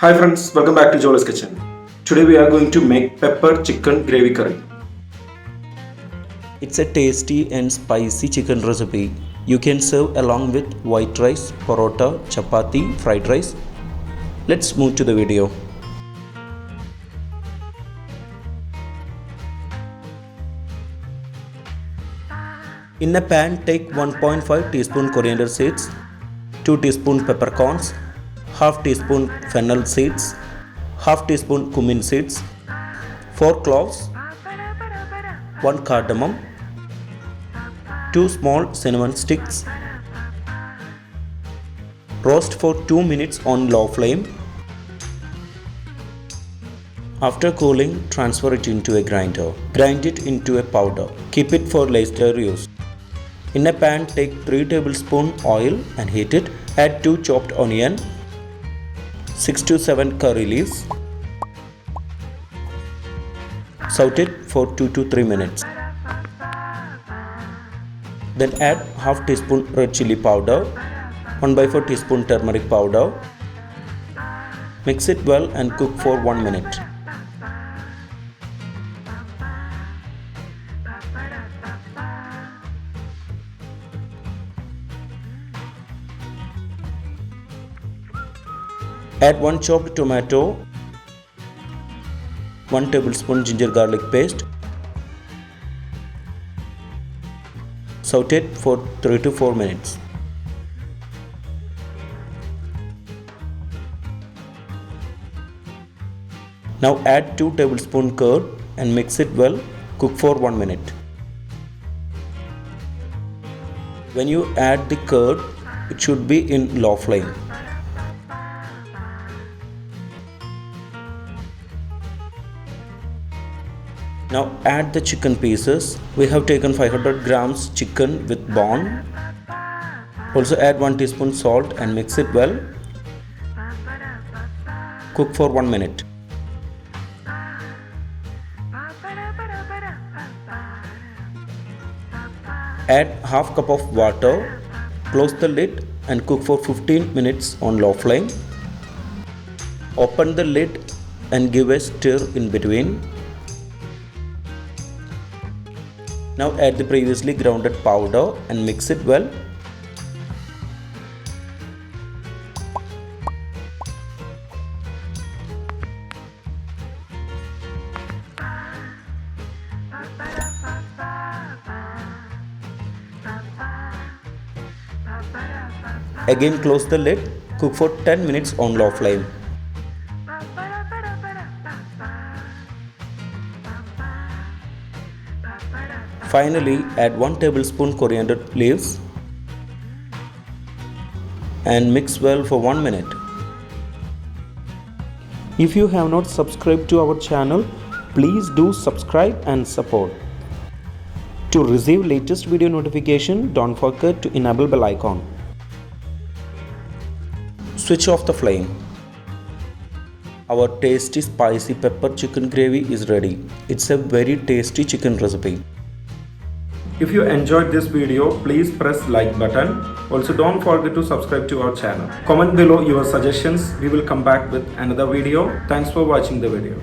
Hi friends, welcome back to Jolys Kitchen. Today we are going to make pepper chicken gravy curry. It's a tasty and spicy chicken recipe. You can serve along with white rice, porotta, chapathi, fried rice. Let's move to the video. In a pan, take 1.5 teaspoon coriander seeds, 2 teaspoon peppercorns, half teaspoon fennel seeds, half teaspoon cumin seeds, 4 cloves, 1 cardamom, 2 small cinnamon sticks. Roast for 2 minutes on low flame. After cooling, transfer it into a grinder. Grind it into a powder. Keep it for later use. In a pan, take 3 tablespoons oil and heat it. Add 2 chopped onion, 6 to 7 curry leaves. Saute it for 2 to 3 minutes. Then add half teaspoon red chili powder, 1/4 teaspoon turmeric powder. Mix it well and cook for 1 minute. Add 1 chopped tomato, 1 tablespoon ginger garlic paste. Saute it for 3 to 4 minutes. Now add 2 tablespoon curd and mix it well. Cook for 1 minute. When you add the curd, it should be in low flame. Now add the chicken pieces. We have taken 500 grams chicken with bone. Also add 1 teaspoon salt and mix it well. Cook for 1 minute. Add half cup of water. Close the lid and cook for 15 minutes on low flame. Open the lid and give a stir in between. Now add the previously grounded powder and mix it well. Again close the lid. Cook for 10 minutes on low flame. Finally, add 1 tablespoon coriander leaves and mix well for 1 minute. If you have not subscribed to our channel, please do subscribe and support. To receive latest video notification, don't forget to enable bell icon. Switch off the flame. Our tasty spicy pepper chicken gravy is ready. It's a very tasty chicken recipe. If you enjoyed this video, please press like button. Also don't forget to subscribe to our channel. Comment below your suggestions. We will come back with another video. Thanks for watching the video.